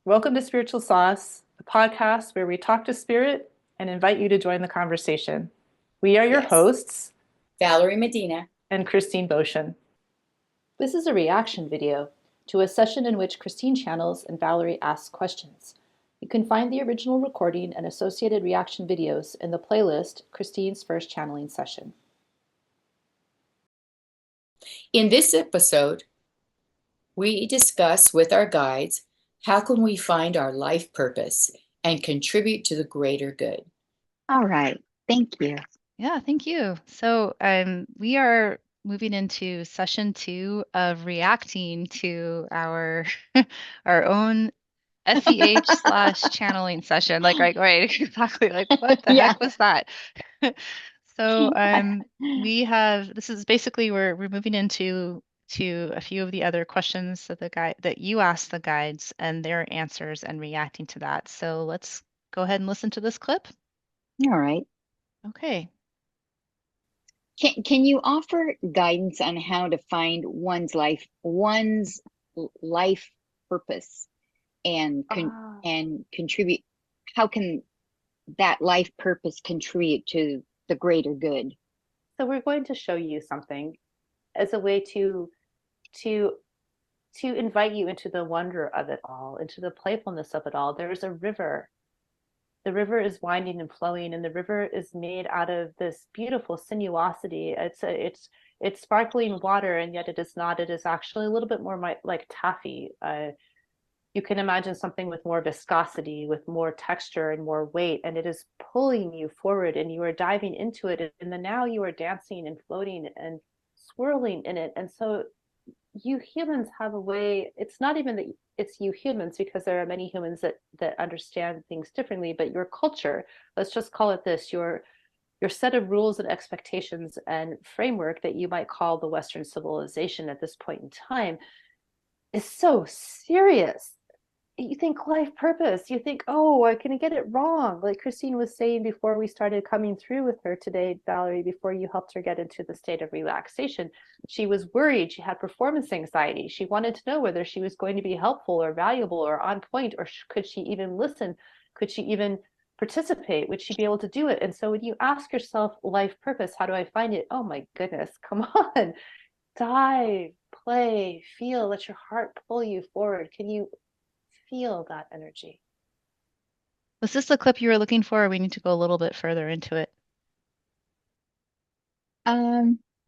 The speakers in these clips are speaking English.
Welcome to Spiritual Sauce, the podcast where we talk to spirit and invite you to join the conversation. We are your Yes. hosts Valerie Medina. and Christine Boschen. This is a reaction video to a session in which Christine channels and Valerie asks questions. You can find the original recording and associated reaction videos in the playlist Christine's First Channeling Session. In this episode, we discuss with our guides how can we find our life purpose and contribute to the greater good. All right. Thank you. Yeah, thank you. So we are moving into session 2 of reacting to our our own FEH slash channeling session. Like, right, exactly. Like, what the Yeah. heck was that? So we have this is basically we're moving into a few of the other questions that that you asked the guides and their answers and reacting to that. So let's go ahead and listen to this clip. All right. Okay. Can you offer guidance on how to find one's life purpose and and contribute? How can that life purpose contribute to the greater good? So we're going to show you something as a way to invite you into the wonder of it all, into the playfulness of it all. There's a river. The river is winding and flowing, and the river is made out of this beautiful sinuosity. It's sparkling water, and yet it is not. It is actually a little bit more like taffy. You can imagine something with more viscosity, with more texture and more weight, and it is pulling you forward, and you are diving into it. And then now you are dancing and floating and swirling in it. And so you humans have a way, it's not even that it's you humans, because there are many humans that understand things differently, but your culture, let's just call it this, your set of rules and expectations and framework that you might call the Western civilization at this point in time is so serious. You think life purpose, you think, oh, I can get it wrong. Like Christine was saying before we started coming through with her today, Valerie, before you helped her get into the state of relaxation, she was worried. She had performance anxiety. She wanted to know whether she was going to be helpful or valuable or on point, or could she even listen? Could she even participate? Would she be able to do it? And so when you ask yourself life purpose, how do I find it? Oh my goodness, come on. Dive, play, feel, let your heart pull you forward. Can you feel that energy? Was this the clip you were looking for, or we need to go a little bit further into it?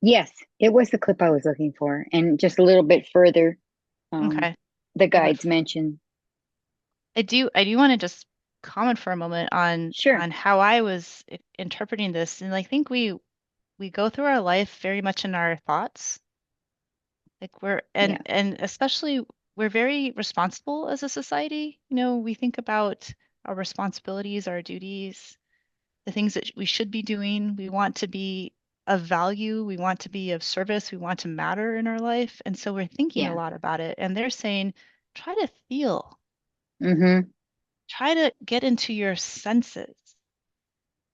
Yes, it was the clip I was looking for, and just a little bit further. Okay. The guides mentioned. I do want to just comment for a moment on Sure. how I was interpreting this. And I think we go through our life very much in our thoughts. Like and especially we're very responsible as a society. You know, we think about our responsibilities, our duties, the things that we should be doing. We want to be of value. We want to be of service. We want to matter in our life. And so we're thinking a lot about it. And they're saying, try to feel. Mm-hmm. Try to get into your senses.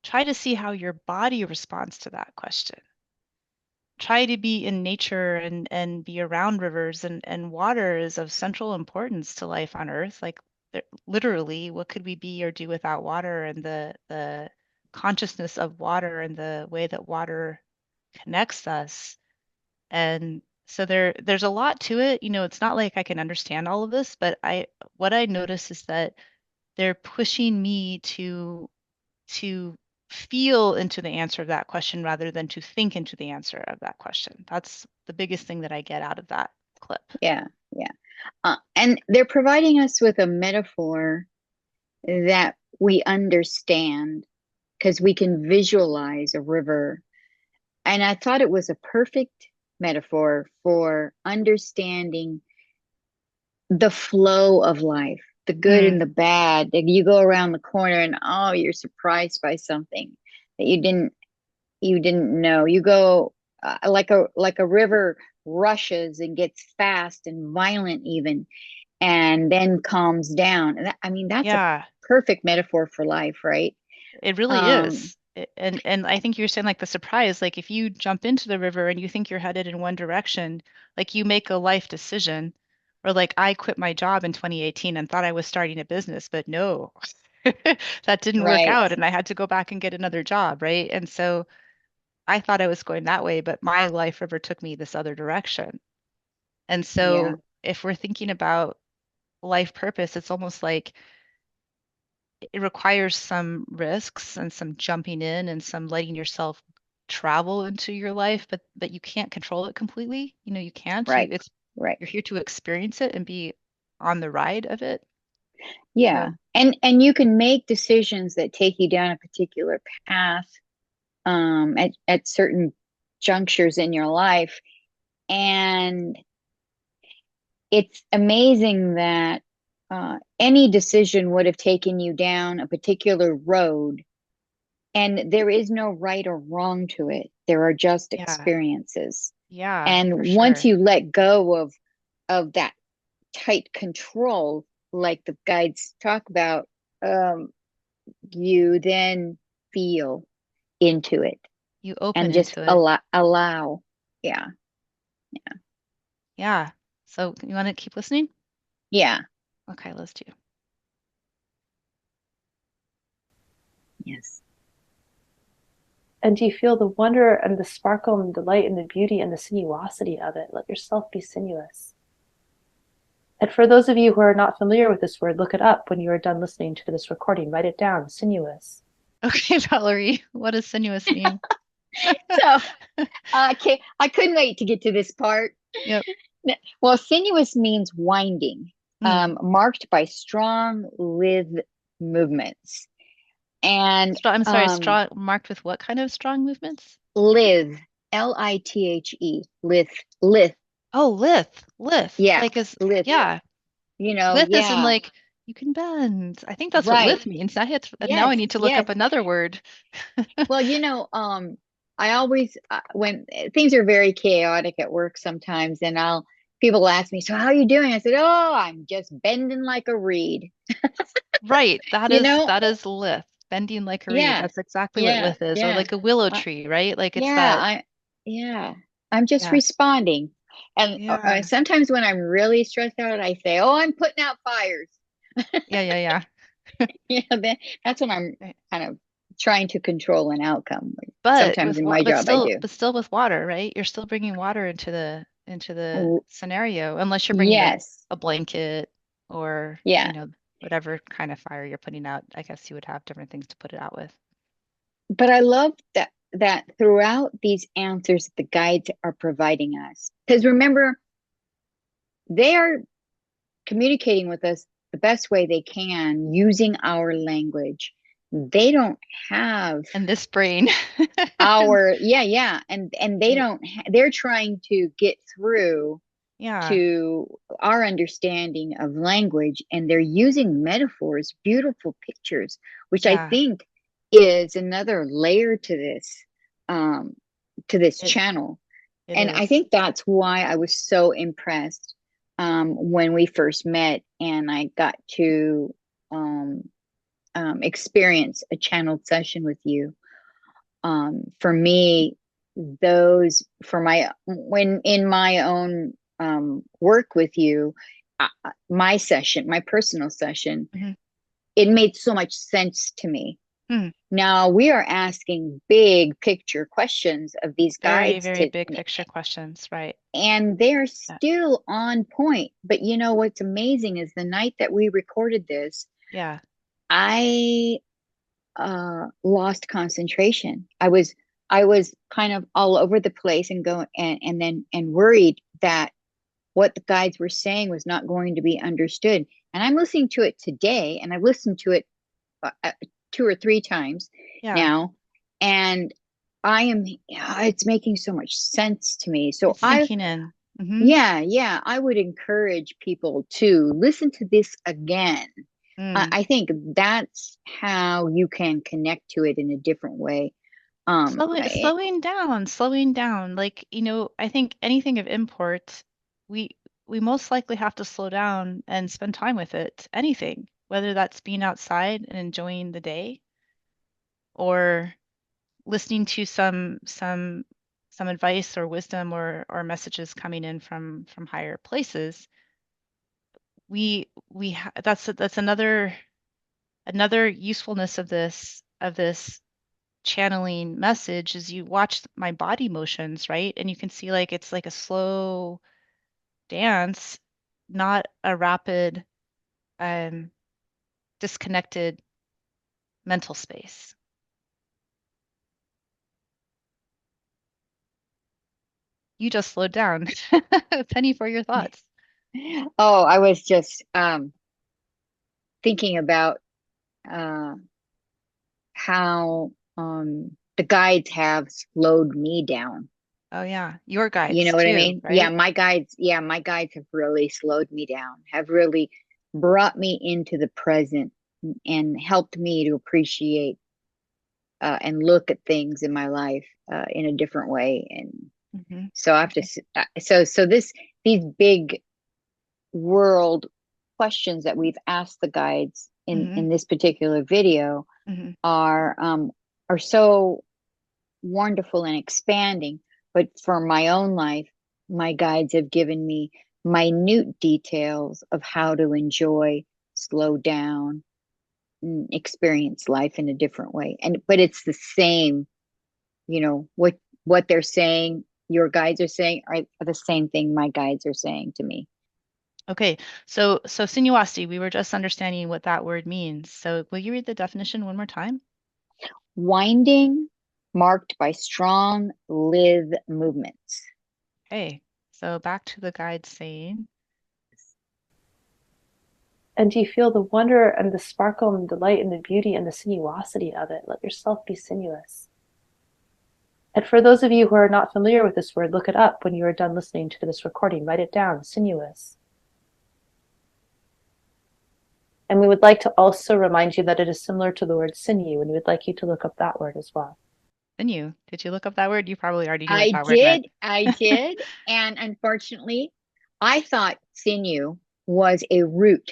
Try to see how your body responds to that question. Try to be in nature and be around rivers, and water is of central importance to life on Earth. Like literally, what could we be or do without water, and the consciousness of water and the way that water connects us. And so there's a lot to it. You know, it's not like I can understand all of this, but what I notice is that they're pushing me to feel into the answer of that question rather than to think into the answer of that question. That's the biggest thing that I get out of that clip. Yeah. And they're providing us with a metaphor that we understand, because we can visualize a river. And I thought it was a perfect metaphor for understanding the flow of life, the good and the bad. You go around the corner and you're surprised by something that you didn't know. You go like a river rushes and gets fast and violent even, and then calms down. And that's a perfect metaphor for life, right? It really is. And I think you're saying like the surprise, like if you jump into the river and you think you're headed in one direction, like you make a life decision, Or like I quit my job in 2018 and thought I was starting a business, but no, that didn't work Right. out and I had to go back and get another job, right? And so I thought I was going that way, but my life river took me this other direction. And Yeah. so if we're thinking about life purpose, it's almost like it requires some risks and some jumping in and some letting yourself travel into your life, but you can't control it completely. You know, you can't. Right. Right. You're here to experience it and be on the ride of it. Yeah. So And you can make decisions that take you down a particular path at certain junctures in your life. And it's amazing that any decision would have taken you down a particular road, and there is no right or wrong to it. There are just yeah, experiences. yeah, And for once sure. you let go of that tight control, like the guides talk about, um, you then feel into it You open and just into it. allow. Yeah. Yeah. So you want to keep listening? Yeah. Okay, let's do. Yes. And do you feel the wonder and the sparkle and delight and the beauty and the sinuosity of it? Let yourself be sinuous. And for those of you who are not familiar with this word, look it up when you are done listening to this recording. Write it down, sinuous. Okay, Valerie, what does sinuous mean? So okay, I couldn't wait to get to this part. Yep. Well, sinuous means winding, Mm. marked by strong lithe movements. And I'm sorry, strong marked with what kind of strong movements? lithe, lithe, lithe, lithe. Oh, lithe. Yeah, Like is lithe. yeah. Lithe is in Yeah, like you can bend. I think that's what right. lithe means. I had now I Yes, need to look yes. up another word. Well, I always when things are very chaotic at work sometimes, and I'll people ask me, "So how are you doing?" I said, "Oh, I'm just bending like a reed." Right. You know? That is lithe. Bending like a reed. Yeah, That's exactly what yeah, lithe is. Or yeah, like a willow uh, tree, right? Like it's yeah. that. Yeah, I'm just Yeah. responding. And Yeah. sometimes when I'm really stressed out, I say, "Oh, I'm putting out fires." Yeah, yeah, yeah. That's when I'm Right. kind of trying to control an outcome. But Sometimes in my job, I do. but still with water, right? You're still bringing water into the W- scenario, unless you're bringing Yes, a blanket or, yeah. whatever kind of fire you're putting out. I guess you would have different things to put it out with. But I love that throughout these answers the guides are providing us. Because remember, they are communicating with us the best way they can using our language. They don't have And this brain. our yeah, and they Right. don't they're trying to get through Yeah. to our understanding of language, and they're using metaphors, beautiful pictures, which I Yeah. think is another layer um to this It channel. it And I is. think that's why I was so impressed when we first met and I got to um, experience a channeled session with you. For me, those for my when in my own work with you, my session, my personal session, Mhm. it made so much sense to me. Hmm. Now we are asking big picture questions of these Very, guides very to, big picture questions, right? and they're Yeah. still on point. But you know what's amazing is the night that we recorded this, Yeah. I lost concentration. I was kind of all over the place and go and then and worried that what the guides were saying was not going to be understood. And I'm listening to it today, and I've listened to it two or three times Yeah. now, and I am it's making so much sense to me. So It's sinking in. yeah, I would encourage people to listen to this again. Mm. I think that's how you can connect to it in a different way. Slowing down. Like, I think anything of import, we we most likely have to slow down and spend time with it. Anything, whether that's being outside and enjoying the day or listening to some advice or wisdom or messages coming in from higher places. that's another usefulness of this channeling message is you watch my body motions, right? And you can see like it's like a slow dance, not a rapid, um, disconnected mental space. You just slowed down. Penny, for your thoughts. Oh, I was just thinking about how the guides have slowed me down. Oh yeah, your You know guides what I too, mean? right? Yeah, my guides have really slowed me down, have really brought me into the present and helped me to appreciate and look at things in my life in a different way. And Mm-hmm. so I have to, Okay. these big world questions that we've asked the guides Mm-hmm. in this particular video Mm-hmm. are so wonderful and expanding. But for my own life, my guides have given me minute details of how to enjoy, slow down, and experience life in a different way. But it's the same, what they're saying, your guides are saying are the same thing my guides are saying to me. Okay. So sinuosity, we were just understanding what that word means. So will you read the definition one more time? Winding, marked by strong lithe movements. Okay. So back to the guide saying, And do you feel the wonder and the sparkle and the delight and the beauty and the sinuosity of it? Let yourself be sinuous. And for those of you who are not familiar with this word, look it up when you are done listening to this recording. Write it down, sinuous. And we would like to also remind you that it is similar to the word sinew, and we would like you to look up that word as well. sinew. Did you look up that word? You probably already knew what that word meant. I did. And unfortunately, I thought sinew was a root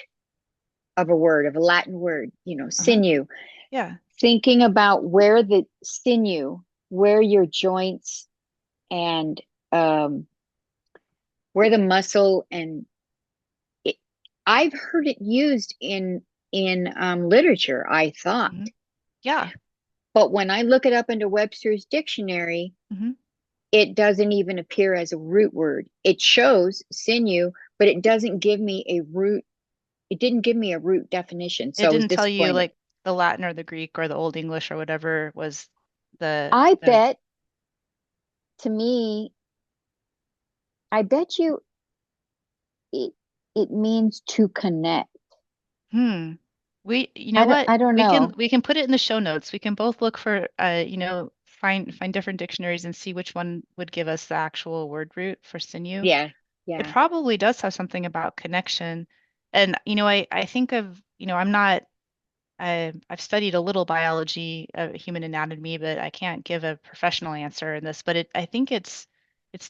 of a word, of a Latin word, Uh-huh. sinew. Yeah. Thinking about where the sinew, where your joints and where the muscle and it, I've heard it used in literature, I thought. Mm-hmm. Yeah. But when I look it up into Webster's dictionary, Mm-hmm. it doesn't even appear as a root word. It shows sinew, but it doesn't give me a root. It didn't give me a root definition. It So I was didn't tell you disappointed. like the Latin or the Greek or the Old English or whatever was I the bet to me, I bet you it it means to connect. hmm. You know what? I don't We can know. put it in the show notes. We can both look for find different dictionaries and see which one would give us the actual word root for sinew. Yeah. It Yeah. probably does have something about connection. And I think of, I'm not I've studied a little biology, human anatomy, but I can't give a professional answer in this. But I think it's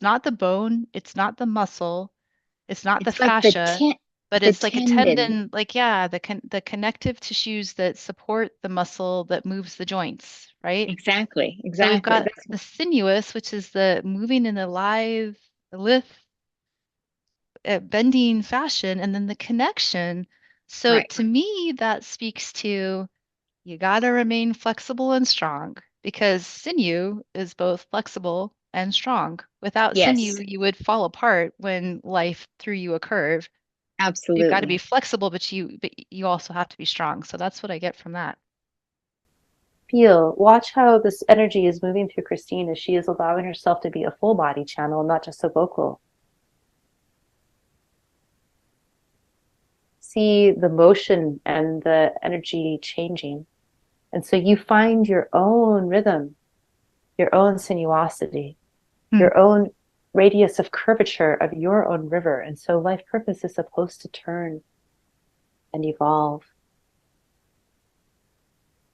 not the bone, it's not the muscle, it's not the It's like the fascia, but the it's like a tendon. tendon, like yeah, the connective tissues that support the muscle that moves the joints, right? Exactly. So we've Exactly. got That's the sinuous, which is the moving in the lithe, bending fashion, and then the connection. So right. to me, that speaks to you got to remain flexible and strong because sinew is both flexible and strong. Without sinew, Yes. you would fall apart when life threw you a curve. You've got to be Absolutely. flexible, but you also have to be strong. So that's what I get from that. Feel, watch how this energy is moving through Christine as she is allowing herself to be a full body channel, not just a vocal. See the motion and the energy changing. And so you find your own rhythm, your own sinuosity, Hmm. your own radius of curvature of your own river. And so life purpose is supposed to turn and evolve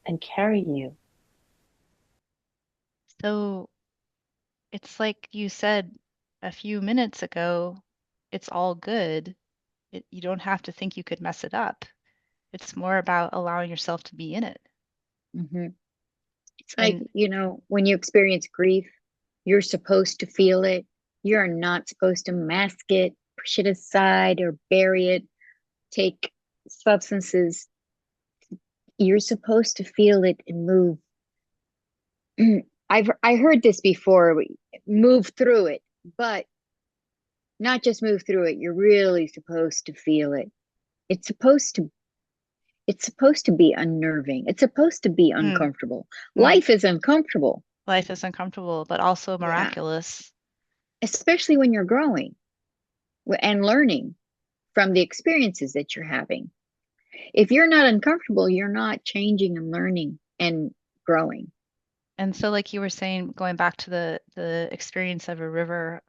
and carry you. So it's like you said a few minutes ago, it's all good. You don't have to think you could mess it up. It's more about allowing yourself to be in it. Hmm. It's like, And when you experience grief, you're supposed to feel it. You're not supposed to mask it, push it aside, or bury it. take substances, you're supposed to feel it and move. I heard this before, move through it, but not just move through it. You're really supposed to feel it. It's supposed to it's supposed to be unnerving. It's supposed to be Mm, uncomfortable. mm. Life is uncomfortable. Life is uncomfortable, but also Yeah, miraculous. especially when you're growing and learning from the experiences that you're having. If you're not uncomfortable, you're not changing and learning and growing. And so, like you were saying, going back to the experience of a river,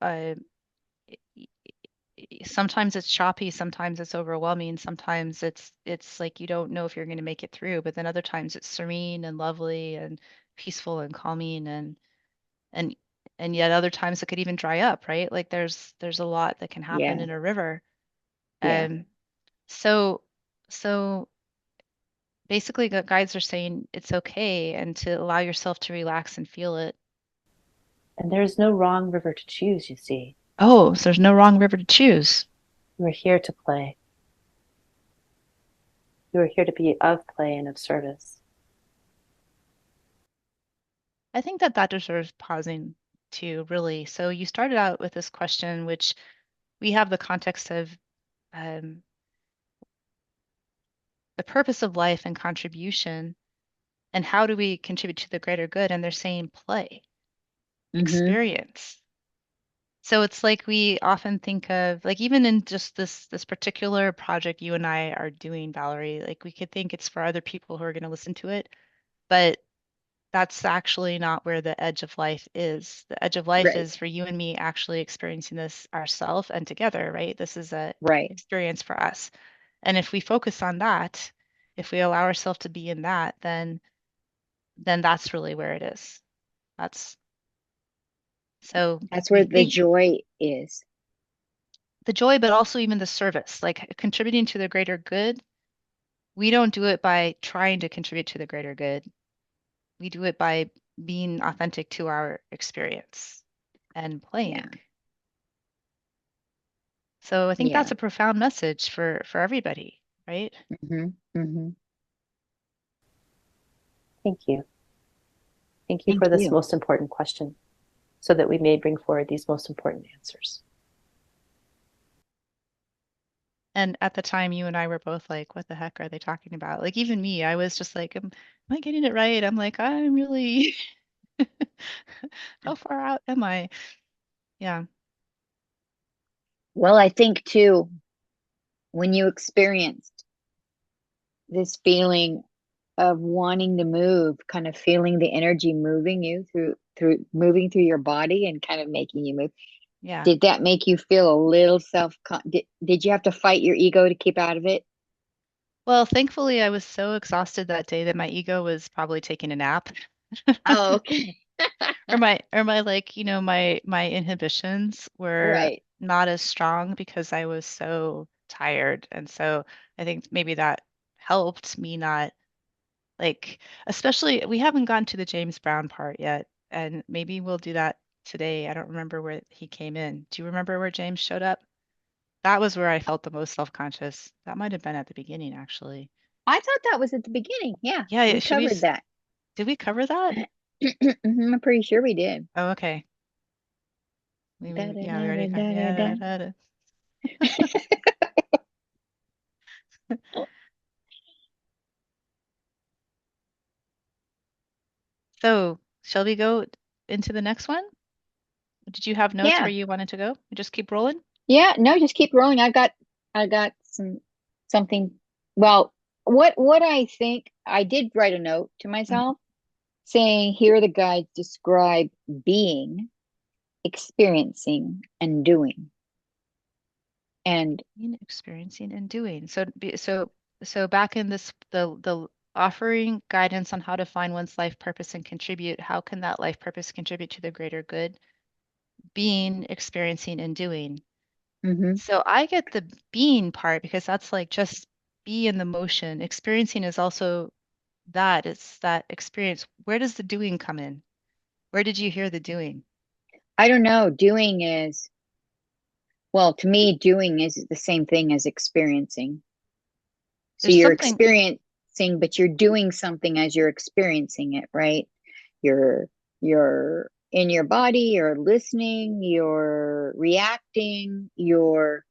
sometimes it's choppy, sometimes it's overwhelming, sometimes it's like you don't know if you're going to make it through, but then other times it's serene and lovely and peaceful and calming and and yet other times it could even dry up, right? Like there's a lot that can happen Yeah, in a river. yeah. Um, so so basically the guides are saying it's okay and to allow yourself to relax and feel it. And there's no wrong river to choose, you see. Oh, so there's no wrong river to choose. We're here to play. You are here to be of play and of service. I think that that deserves pausing too, really. So you started out with this question, which we have the context of um, the purpose of life and contribution, and how do we contribute to the greater good? And they're saying play, Mm-hmm. experience. So it's like we often think of, like even in just this particular project you and I are doing, Valerie, like we could think it's for other people who are going to listen to it, but that's actually not where the edge of life is. The edge of life Right, is for you and me actually experiencing this ourselves and together, right? This is a right. experience for us. And if we focus on that, if we allow ourselves to be in that, then that's really where it is. That's so That's we where the think joy is. the joy, but also even the service, like contributing to the greater good. We don't do it by trying to contribute to the greater good. We do it by being authentic to our experience and Yeah, playing. So I think yeah. that's a profound message for everybody, right? Mm-hmm. Mm-hmm. Thank you. Thank you Thank for this you. most important question so that we may bring forward these most important answers. And at the time, you and I were both like, what the heck are they talking about? Like, even me, I was just like, am I getting it right? I'm like, I'm really, how far out am I? Yeah. Well, I think too, when you experienced this feeling of wanting to move, kind of feeling the energy moving you through moving through your body and kind of making you move. Yeah. Did that make you feel a little did you have to fight your ego to keep out of it? Well, thankfully, I was so exhausted that day that my ego was probably taking a nap. Oh, okay. Or my like, my inhibitions were Right. not as strong because I was so tired. And so I think maybe that helped me not like, especially we haven't gotten to the James Brown part yet, and maybe we'll do that today. I don't remember where he came in. Do you remember where James showed up? That was where I felt the most self-conscious. That might have been at the beginning, actually. I thought that was at the beginning. Yeah, Yeah, we covered that. did we cover that? I'm pretty sure we did. Oh, okay. Da, da, Yeah, we da, already da, covered. da, da, Yeah, da. So, shall we go into the next one? Did you have notes where Yeah, you wanted to go? We just keep rolling? yeah. No, just keep rolling. I got something. Well, what I think I did write a note to Mhm. myself saying, here the guides describe being, experiencing, and doing. And Experiencing and doing. So back in this the offering guidance on how to find one's life purpose and contribute, how can that life purpose contribute to the greater good? Being, experiencing, and doing. mhm, So I get the being part because that's like just be in the motion. Experiencing is also that. It's that experience. Where does the doing come in? Where did you hear the doing? I don't know, well, to me, doing is the same thing as experiencing. So you're experiencing, but you're doing something as you're experiencing it, right? You're in your body, you're listening, you're reacting, you're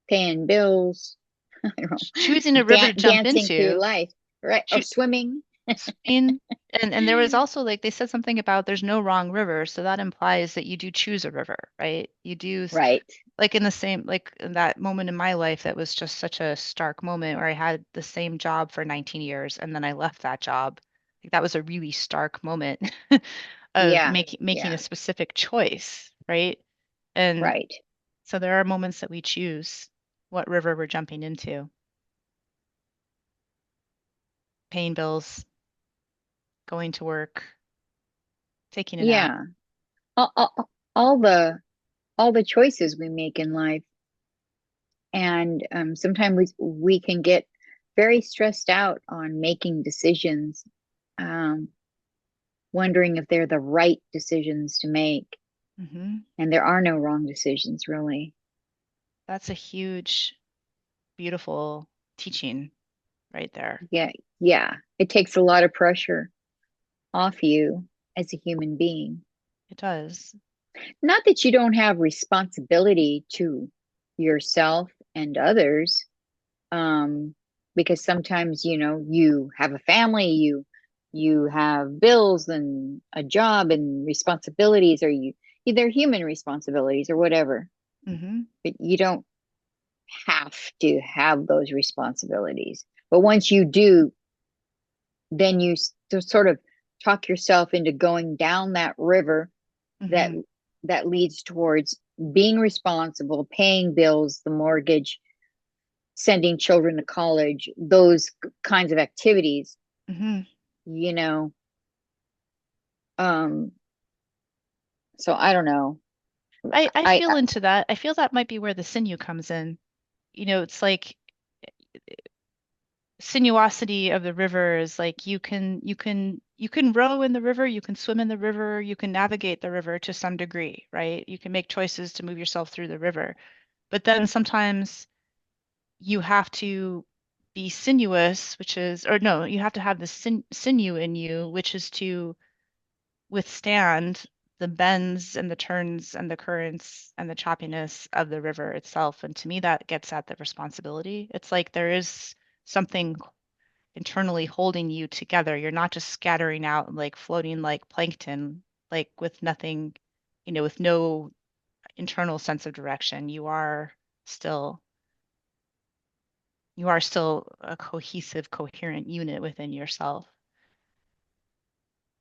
paying bills, I don't know, choosing a river to jump dancing through into. life, right? Or swimming. Swimming. And there was also like they said something about there's no wrong river, so that implies that you do choose a river, right? You do Right. like in the same like in that moment in my life that was just such a stark moment where I had the same job for 19 years and then I left that job. Like that was a really stark moment of Yeah. making a specific choice, right? And Right. so there are moments that we choose what river we're jumping into. Paying bills, going to work, taking a nap. Yeah. All, all, all the choices we make in life. And sometimes we can get very stressed out on making decisions, um, wondering if they're the right decisions to make. Mm-hmm. And there are no wrong decisions, really. That's a huge, beautiful teaching right there. Yeah. Yeah. It takes a lot of pressure off you as a human being. It does. Not that you don't have responsibility to yourself and others, because sometimes, you have a family, you have bills and a job and responsibilities, or they're human responsibilities or whatever, Mm-hmm. but you don't have to have those responsibilities. But once you do, then you sort of talk yourself into going down that river that Mm-hmm. that leads towards being responsible, paying bills, the mortgage, sending children to college, those kinds of activities, Mm-hmm. you know. Um, so I don't know. I I feel into that. I feel that might be where the sinew comes in. It's like sinuosity of the river is like you can row in the river, you can swim in the river, you can navigate the river to some degree, right? You can make choices to move yourself through the river. But then sometimes you have to be sinuous, which is, or no, you have to have the sinew in you, which is to withstand the bends and the turns and the currents and the choppiness of the river itself. And to me, that gets at the responsibility. It's like there is something internally holding you together. You're not just scattering out and like floating like plankton, like with nothing, with no internal sense of direction. Still you are still a cohesive, coherent unit within yourself.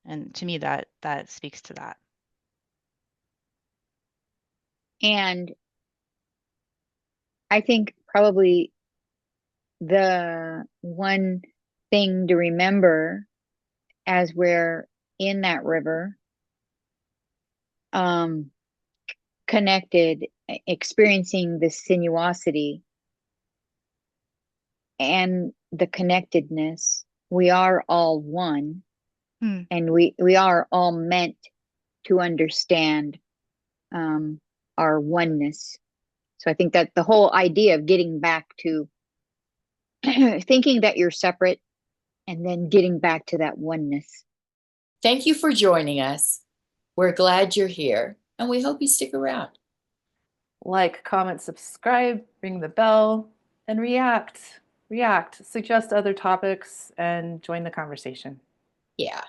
And to me, that speaks to that. and I think probably the one thing to remember as we're in that river, um, connected, experiencing the sinuosity and the connectedness, we are all one, Hmm. and we are all meant to understand, our oneness. So I think that the whole idea of getting back to thinking that you're separate and then getting back to that oneness. Thank you for joining us. We're glad you're here, and we hope you stick around. Like, comment, subscribe, ring the bell, and react. Suggest other topics and join the conversation. Yeah.